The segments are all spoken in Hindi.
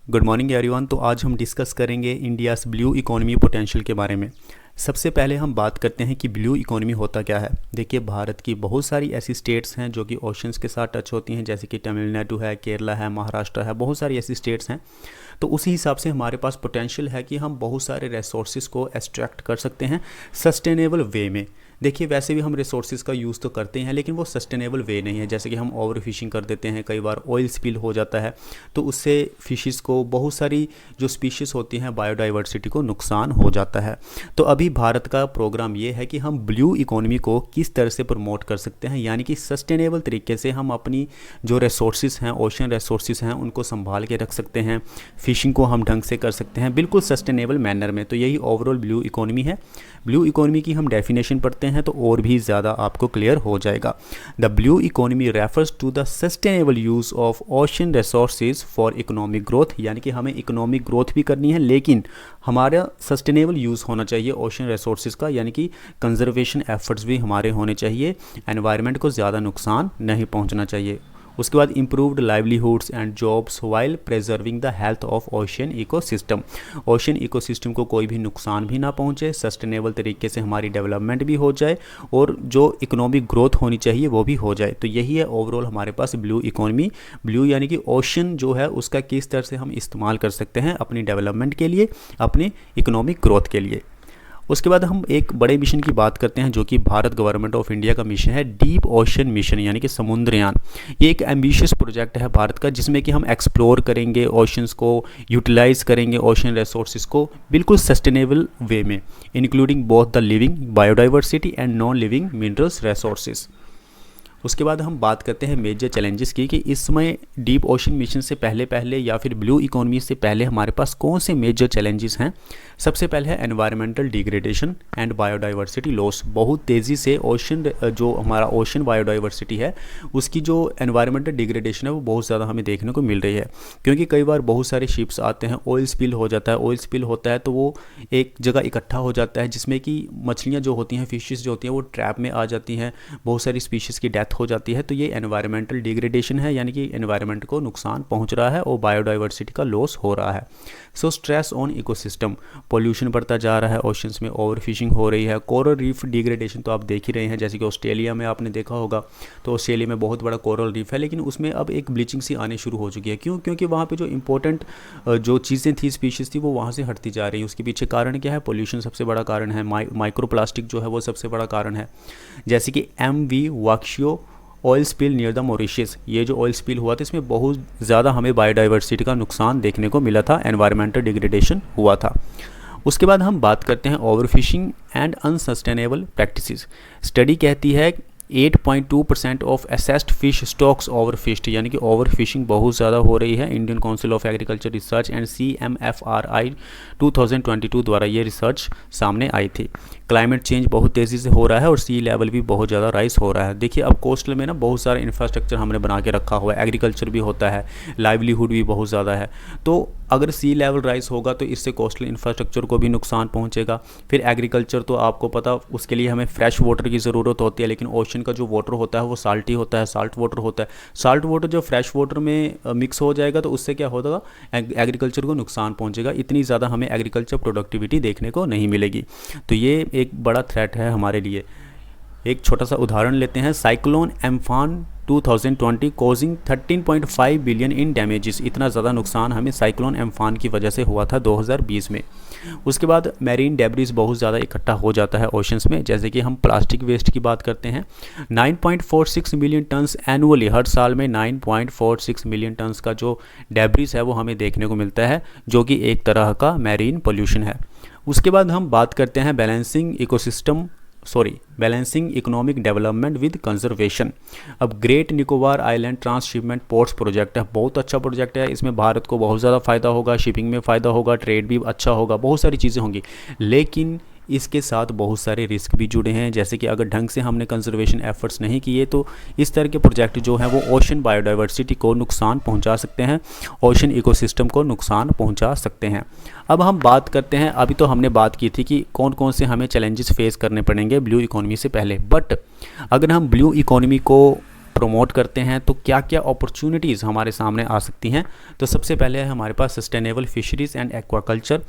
Good morning everyone. तो आज हम डिस्कस करेंगे इंडियाज़ ब्लू इकोनॉमी पोटेंशियल के बारे में। सबसे पहले हम बात करते हैं कि ब्लू इकोनॉमी होता क्या है। देखिए, भारत की बहुत सारी ऐसी स्टेट्स हैं जो कि ओशंस के साथ टच होती हैं, जैसे कि तमिलनाडु है, केरला है, महाराष्ट्र है, बहुत सारी ऐसी स्टेट्स हैं। तो उसी हिसाब से हमारे पास पोटेंशियल है कि हम बहुत सारे रिसोर्सेज को एक्सट्रैक्ट कर सकते हैं सस्टेनेबल वे में। देखिए, वैसे भी हम रिसोर्सेज का यूज़ तो करते हैं, लेकिन वो सस्टेनेबल वे नहीं है। जैसे कि हम ओवर फिशिंग कर देते हैं, कई बार ऑयल स्पिल हो जाता है, तो उससे फिशेस को, बहुत सारी जो स्पीशीज़ होती हैं, बायोडाइवर्सिटी को नुकसान हो जाता है। तो अभी भारत का प्रोग्राम ये है कि हम ब्लू इकोनॉमी को किस तरह से प्रमोट कर सकते हैं, यानी कि सस्टेनेबल तरीके से हम अपनी जो रिसोर्सेज हैं, ओशन रिसोर्सेज हैं, उनको संभाल के रख सकते हैं। फिशिंग को हम ढंग से कर सकते हैं, बिल्कुल सस्टेनेबल मैनर में। तो यही ओवरऑल ब्लू इकोनॉमी है। ब्लू इकोनॉमी की हम डेफिनेशन पढ़ते हैं तो और भी ज़्यादा आपको क्लियर हो जाएगा। The blue economy refers to the sustainable use of ocean resources for economic growth, यानी कि हमें इकोनॉमिक ग्रोथ भी करनी है, लेकिन हमारा सस्टेनेबल यूज़ होना चाहिए ओशन रिसोर्सेज का, यानी कि कंजर्वेशन एफर्ट्स भी हमारे होने चाहिए, एनवायरनमेंट को ज़्यादा नुकसान नहीं पहुंचना चाहिए। उसके बाद improved livelihoods and jobs while preserving the health of ocean ecosystem. Ocean ecosystem को कोई भी नुकसान भी ना पहुंचे, सस्टेनेबल तरीके से हमारी डेवलपमेंट भी हो जाए और जो इकोनॉमिक ग्रोथ होनी चाहिए वो भी हो जाए। तो यही है ओवरऑल हमारे पास ब्लू इकोनॉमी। ब्लू यानी कि ओशन जो है उसका किस तरह से हम इस्तेमाल कर सकते हैं अपनी डेवलपमेंट के लिए, अपनी इकोनॉमिक ग्रोथ के लिए। उसके बाद हम एक बड़े मिशन की बात करते हैं जो कि भारत गवर्नमेंट ऑफ इंडिया का मिशन है, डीप ओशन मिशन, यानी कि समुद्रयान। ये एक एम्बिशियस प्रोजेक्ट है भारत का, जिसमें कि हम एक्सप्लोर करेंगे ओशंस को, यूटिलाइज करेंगे ओशन रिसोर्सेज को बिल्कुल सस्टेनेबल वे में, including both the living biodiversity and non living minerals resources. उसके बाद हम बात करते हैं मेजर चैलेंजेस की, कि इस समय डीप ओशन मिशन से पहले या फिर ब्लू इकोनॉमी से पहले हमारे पास कौन से मेजर चैलेंजेस हैं। सबसे पहले है environmental degradation and biodiversity loss. बहुत तेज़ी से ओशन, जो हमारा ओशन बायोडाइवर्सिटी है, उसकी जो एनवायरमेंटल डिग्रेडेशन है वो बहुत ज़्यादा हमें देखने को मिल रही है। क्योंकि कई बार बहुत सारे शिप्स आते हैं, ऑयल स्पिल हो जाता है। ऑयल स्पिल होता है तो वो एक जगह इकट्ठा हो जाता है, जिसमें कि मछलियाँ जो होती हैं, फिशेस जो होती हैं, वो ट्रैप में आ जाती हैं, बहुत सारी स्पीशीज़ की डेथ हो जाती है। तो ये एनवायरमेंटल डिग्रेडेशन है, यानी कि एनवायरनमेंट को नुकसान पहुंच रहा है और बायोडाइवर्सिटी का लॉस हो रहा है। So stress on ecosystem, pollution बढ़ता जा रहा है, ओशंस में ओवर फिशिंग हो रही है, कोरल रीफ डिग्रेडेशन तो आप देख ही रहे हैं, जैसे कि ऑस्ट्रेलिया में आपने देखा होगा। तो ऑस्ट्रेलिया में बहुत बड़ा कोरल रीफ है, लेकिन उसमें अब एक ब्लीचिंग सी आने शुरू हो चुकी है। क्यों? क्योंकि वहाँ पे जो इंपॉर्टेंट जो चीज़ें थी, स्पीशीज़ थी, वो वहाँ से हटती जा रही है। उसके पीछे कारण क्या है? पोल्यूशन सबसे बड़ा कारण है। माइक्रो प्लास्टिक जो है वो सबसे बड़ा कारण है। जैसे कि MV Wakashio oil spill near the Mauritius, ये जो ऑयल स्पिल हुआ था, इसमें बहुत ज़्यादा हमें बायोडाइवर्सिटी का नुकसान देखने को मिला था, एनवायरमेंटल डिग्रेडेशन हुआ था। उसके बाद हम बात करते हैं over fishing and unsustainable practices. Study कहती है 8.2% of assessed fish stocks over fished, यानी कि ओवर फिशिंग बहुत ज़्यादा हो रही है। Indian Council of Agriculture Research and CMFRI 2022 द्वारा ये रिसर्च सामने आई थी। क्लाइमेट चेंज बहुत तेज़ी से हो रहा है और सी लेवल भी बहुत ज़्यादा राइज हो रहा है। देखिए, अब कोस्टल में ना बहुत सारा इंफ्रास्ट्रक्चर हमने बना के रखा हुआ है, एग्रीकल्चर भी होता है, लाइवलीहुड भी बहुत ज़्यादा है। तो अगर सी लेवल राइज होगा तो इससे कोस्टल इंफ्रास्ट्रक्चर को भी नुकसान पहुंचेगा। फिर एग्रीकल्चर तो आपको पता, उसके लिए हमें फ्रेश वाटर की ज़रूरत होती है, लेकिन ओशन का जो वाटर होता है वो साल्टी होता है, साल्ट वाटर होता है। साल्ट वाटर जो फ्रेश वाटर में मिक्स हो जाएगा तो उससे क्या होगा? एग्रीकल्चर को नुकसान पहुंचेगा। इतनी ज़्यादा हमें एग्रीकल्चर प्रोडक्टिविटी देखने को नहीं मिलेगी। तो ये एक बड़ा थ्रेट है हमारे लिए। एक छोटा सा उदाहरण लेते हैं। Cyclone Amphan 2020 causing 13.5 billion in damages. इतना ज़्यादा नुकसान हमें साइक्लोन एम्फान की वजह से हुआ था 2020 में। उसके बाद मैरीन डेब्रिस बहुत ज़्यादा इकट्ठा हो जाता है ओशंस में, जैसे कि हम प्लास्टिक वेस्ट की बात करते हैं। 9.46 मिलियन टन्स एनुअली, हर साल में 9.46 मिलियन टन्स का जो डेब्रिस है वो हमें देखने को मिलता है, जो कि एक तरह का मैरीन पोल्यूशन है। उसके बाद हम बात करते हैं balancing economic development with conservation. अब Great Nicobar Island transshipment ports project है, बहुत अच्छा प्रोजेक्ट है। इसमें भारत को बहुत ज़्यादा फ़ायदा होगा, शिपिंग में फ़ायदा होगा, ट्रेड भी अच्छा होगा, बहुत सारी चीज़ें होंगी। लेकिन इसके साथ बहुत सारे रिस्क भी जुड़े हैं, जैसे कि अगर ढंग से हमने कंजर्वेशन एफर्ट्स नहीं किए तो इस तरह के प्रोजेक्ट जो हैं वो ओशन बायोडाइवर्सिटी को नुकसान पहुंचा सकते हैं, ओशन इकोसिस्टम को नुकसान पहुंचा सकते हैं। अब हम बात करते हैं, अभी तो हमने बात की थी कि कौन कौन से हमें चैलेंजेस फेस करने पड़ेंगे ब्लू इकोनॉमी से पहले, बट अगर हम ब्लू इकोनॉमी को प्रमोट करते हैं तो क्या क्या अपॉर्चुनिटीज़ हमारे सामने आ सकती हैं। तो सबसे पहले है हमारे पास सस्टेनेबल फिशरीज़ एंड एक्वाकल्चर।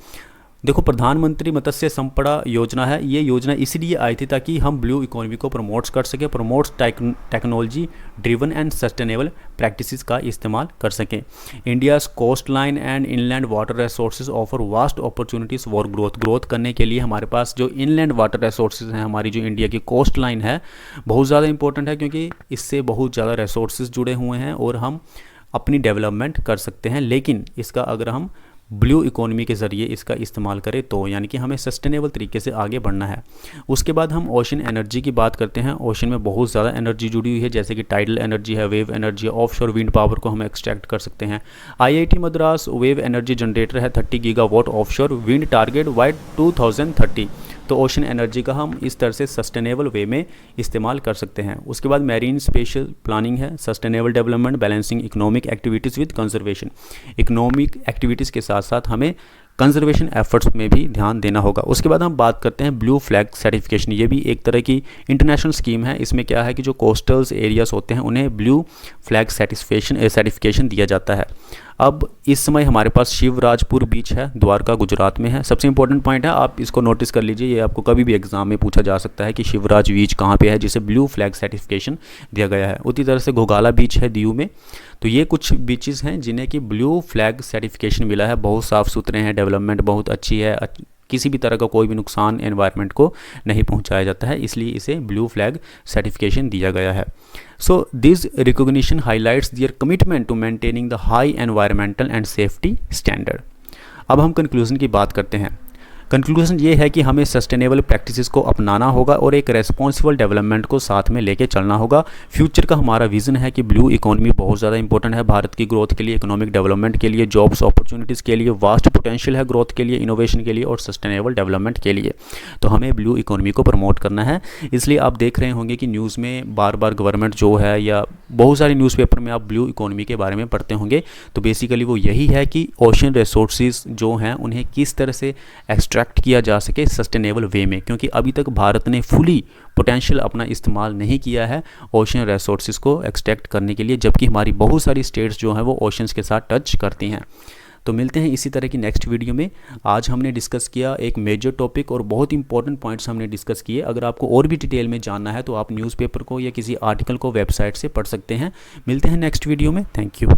देखो, प्रधानमंत्री मत्स्य संपदा योजना है, ये योजना इसलिए आई थी ताकि हम ब्लू इकोनॉमी को प्रमोट कर सकें, promotes technology driven and sustainable practices का इस्तेमाल कर सकें। India's coastline and inland water resources offer vast opportunities for growth करने के लिए हमारे पास जो इनलैंड वाटर रिसोर्सेज हैं, हमारी जो इंडिया की कोस्ट लाइन है, बहुत ज़्यादा इंपॉर्टेंट है क्योंकि इससे बहुत ज़्यादा रिसोर्सेज जुड़े हुए हैं और हम अपनी डेवलपमेंट कर सकते हैं। लेकिन इसका अगर हम ब्लू इकोनॉमी के ज़रिए इसका इस्तेमाल करें तो यानी कि हमें सस्टेनेबल तरीके से आगे बढ़ना है। उसके बाद हम ओशन एनर्जी की बात करते हैं। ओशन में बहुत ज़्यादा एनर्जी जुड़ी हुई है, जैसे कि टाइडल एनर्जी है, वेव एनर्जी है, ऑफशोर विंड पावर को हम एक्सट्रैक्ट कर सकते हैं। IIT Madras wave energy generator है 30 gigawatt offshore wind target by 2030। तो ओशन एनर्जी का हम इस तरह से सस्टेनेबल वे में इस्तेमाल कर सकते हैं। उसके बाद मैरीन स्पेशल प्लानिंग है, sustainable development balancing economic activities with conservation. Economic activities के साथ साथ हमें कंजर्वेशन एफर्ट्स में भी ध्यान देना होगा। उसके बाद हम बात करते हैं ब्लू फ्लैग सर्टिफिकेशन। ये भी एक तरह की इंटरनेशनल स्कीम है। इसमें क्या है कि जो कोस्टल्स एरियाज होते हैं उन्हें ब्लू फ्लैग सर्टिफिकेशन दिया जाता है। अब इस समय हमारे पास शिवराजपुर बीच है, द्वारका गुजरात में है। सबसे इंपॉर्टेंट पॉइंट है, आप इसको नोटिस कर लीजिए, ये आपको कभी भी एग्जाम में पूछा जा सकता है कि शिवराज बीच कहाँ पे है जिसे ब्लू फ्लैग सर्टिफिकेशन दिया गया है। उसी तरह से घोगाला बीच है दीव में। तो ये कुछ बीचेस हैं जिन्हें कि ब्लू फ्लैग सर्टिफिकेशन मिला है। बहुत साफ़ सुथरे हैं, डेवलपमेंट बहुत अच्छी है, किसी भी तरह का कोई भी नुकसान एनवायरनमेंट को नहीं पहुंचाया जाता है, इसलिए इसे ब्लू फ्लैग सर्टिफिकेशन दिया गया है। So this recognition highlights their commitment to maintaining the high environmental and safety standard. अब हम कंक्लूजन की बात करते हैं। कंक्लूजन ये है कि हमें सस्टेनेबल प्रैक्टिसेस को अपनाना होगा और एक रेस्पॉन्सिबल डेवलपमेंट को साथ में लेके चलना होगा। फ्यूचर का हमारा विज़न है कि ब्लू इकोनॉमी बहुत ज़्यादा इंपॉर्टेंट है भारत की ग्रोथ के लिए, इकोनॉमिक डेवलपमेंट के लिए, जॉब्स अपॉर्चुनिटीज़ के लिए, वास्ट पोटेंशियल है ग्रोथ के लिए, इनोवेशन के लिए और सस्टेनेबल डेवलपमेंट के लिए। तो हमें ब्लू इकोनॉमी को प्रमोट करना है। इसलिए आप देख रहे होंगे कि न्यूज़ में बार बार गवर्नमेंट जो है या बहुत सारे न्यूज़पेपर में आप ब्लू इकोनॉमी के बारे में पढ़ते होंगे। तो बेसिकली वो यही है कि ओशन रिसोर्सेज जो हैं उन्हें किस तरह से एक्सट्रैक्ट किया जा सके सस्टेनेबल वे में, क्योंकि अभी तक भारत ने फुली पोटेंशियल अपना इस्तेमाल नहीं किया है ओशन रिसोर्सेज को एक्सट्रैक्ट करने के लिए, जबकि हमारी बहुत सारी स्टेट्स जो हैं वो ओशंस के साथ टच करती हैं। तो मिलते हैं इसी तरह की नेक्स्ट वीडियो में। आज हमने डिस्कस किया एक मेजर टॉपिक और बहुत इंपॉर्टेंट पॉइंट्स हमने डिस्कस किए। अगर आपको और भी डिटेल में जानना है तो आप न्यूज़पेपर को या किसी आर्टिकल को वेबसाइट से पढ़ सकते हैं। मिलते हैं नेक्स्ट वीडियो में। Thank you.